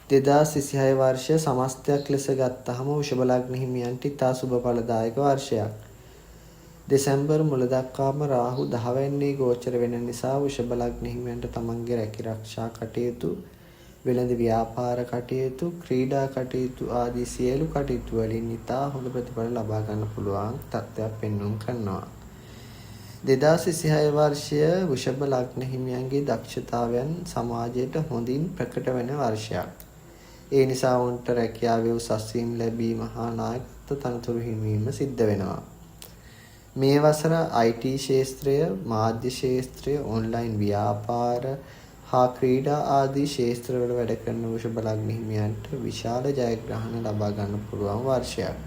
2026 වර්ෂය සමස්තයක් ලෙස ගත්තහම වෘෂභ ලග්න හිමියන්ට ඉතා සුබ ඵලදායක වර්ෂයක්. දෙසැම්බර් මුල දක්වාම රාහු 10 වෙනිදා ගෝචර වෙන නිසා වෘෂභ ලග්න හිමියන්ට තමන්ගේ රැකිරක්ෂා කටයුතු, වෙළඳ ව්‍යාපාර කටයුතු, ක්‍රීඩා කටයුතු ආදී සියලු කටයුතු වලින් ඉතා හොඳ ප්‍රතිඵල ලබා ගන්න පුළුවන් තත්ත්වයක් පෙන්වුම් කරනවා. 2026 වර්ෂය වෘෂභ ලග්න හිමියන්ගේ දක්ෂතාවයන් සමාජයට හොඳින් ප්‍රකට වෙන වර්ෂයක්. ඒ නිසා උන්ට රැකියාවේ උසස් වීම ලැබීම හා නායකත්ව තනතුරු හිමිවීම සිද්ධ වෙනවා. මේ වසර IT ශාස්ත්‍රය, මාධ්‍ය ශාස්ත්‍රය, ඔන්ලයින් ව්‍යාපාර හා ක්‍රීඩා ආදී ශාස්ත්‍රවල වැඩ කරන වෘෂභ ලග්න හිමියන්ට විශාල ජයග්‍රහණ ලබා ගන්න පුළුවන් වර්ෂයක්.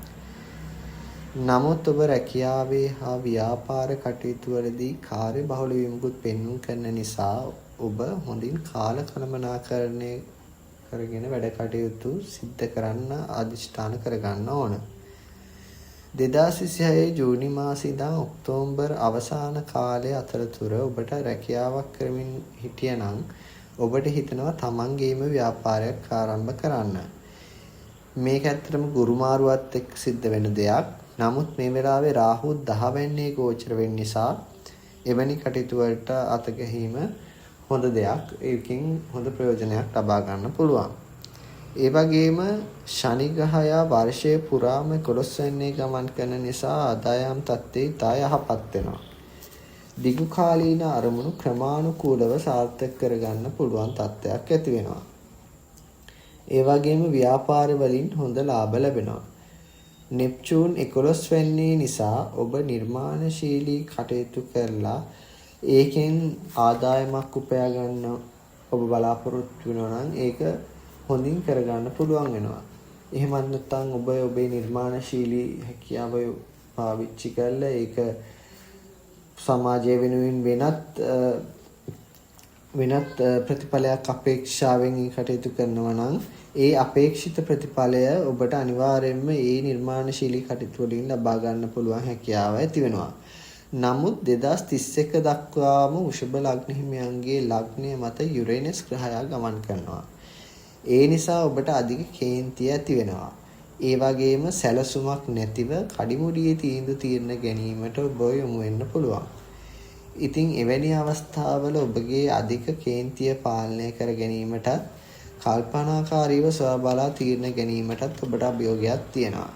නමුත් ඔබ රැකියාවේ හා ව්‍යාපාර කටයුතු වලදී කාර්යබහුල වීමකුත් පෙන්වුම් කරන නිසා ඔබ හොඳින් කාල කළමනාකරණය කරගෙන වැඩ කටයුතු සිද්ධ කරන්න අධිෂ්ඨාන කරගන්න ඕන. 2026 ජූනි මාසයේ ඉඳන් ඔක්තෝබර් අවසාන කාලය අතරතුර ඔබට රැකියාවක් කරමින් හිටියනම් ඔබට හිතනවා තමන්ගේම ව්‍යාපාරයක් ආරම්භ කරන්න. මේක ඇත්තටම ගුරුමාරුවත් එක්ක සිද්ධ වෙන දෙයක්. නමුත් මේ වෙලාවේ රාහු 10 වෙනිදා ගෝචර වෙන නිසා එවැනි කටයුතු වලට අත ගැහිම හොඳ දෙයක්. ඒකෙන් හොඳ ප්‍රයෝජනයක් ලබා ගන්න පුළුවන්. ඒ වගේම ශනි ග්‍රහයා වර්ෂයේ පුරාම 11 වෙනිදා ගමන් කරන නිසා ආදායම් තත්ත්වයේ ඉතා යහපත් වෙනවා. දිගු කාලීන අරමුණු ක්‍රමානුකූලව සාර්ථක කරගන්න පුළුවන් තත්ත්වයක් ඇති වෙනවා. ඒ වගේම ව්‍යාපාර වලින් හොඳ ලාභ ලැබෙනවා. නෙප්චූන් 11 වෙනිදා නිසා ඔබ නිර්මාණශීලී කටයුතු කරලා ඒකෙන් ආදායමක් උපයා ගන්න ඔබ බලාපොරොත්තු වෙනවා නම් ඒක හොඳින් කරගන්න පුළුවන් වෙනවා. එහෙමත් නැත්නම් ඔබ ඔබේ නිර්මාණශීලී හැකියාව පාවිච්චි කරලා ඒක සමාජය වෙනුවෙන් වෙනත් ප්‍රතිඵලයක් අපේක්ෂාවෙන් කටයුතු කරනවා නම් ඒ අපේක්ෂිත ප්‍රතිඵලය ඔබට අනිවාර්යයෙන්ම ඒ නිර්මාණශීලී කටයුතු වලින් ලබා ගන්න පුළුවන් හැකියාව ඇති වෙනවා. නමුත් 2031 දක්වාම වෘෂභ ලග්න හිමියන්ගේ ලග්නය මත යුරේනස් ග්‍රහයා ගමන් කරනවා. ඒ නිසා ඔබට අධික කේන්තිය ඇති වෙනවා. ඒ වගේම සැලසුමක් නැතිව කඩිමුඩියේ තීරණ ගැනීමට ඔබ යොමු වෙන්න පුළුවන්. ඉතින් එවැනි අවස්ථාවල ඔබගේ අධික කේන්තිය පාලනය කර ගැනීමට කල්පනාකාරීව සොයාබලා තීරණ ගැනීමටත් ඔබට අභියෝගයක් තියෙනවා.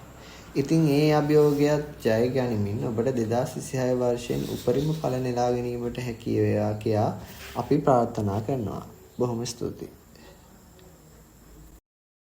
ඉතින් ඒ අභියෝගයත් ජය ගනිමින් ඔබට 2026 වර්ෂයෙන් උපරිම ඵල නෙලා ගැනීමට හැකි වේවා කියා අපි ප්‍රාර්ථනා කරනවා. බොහොම ස්තුතියි.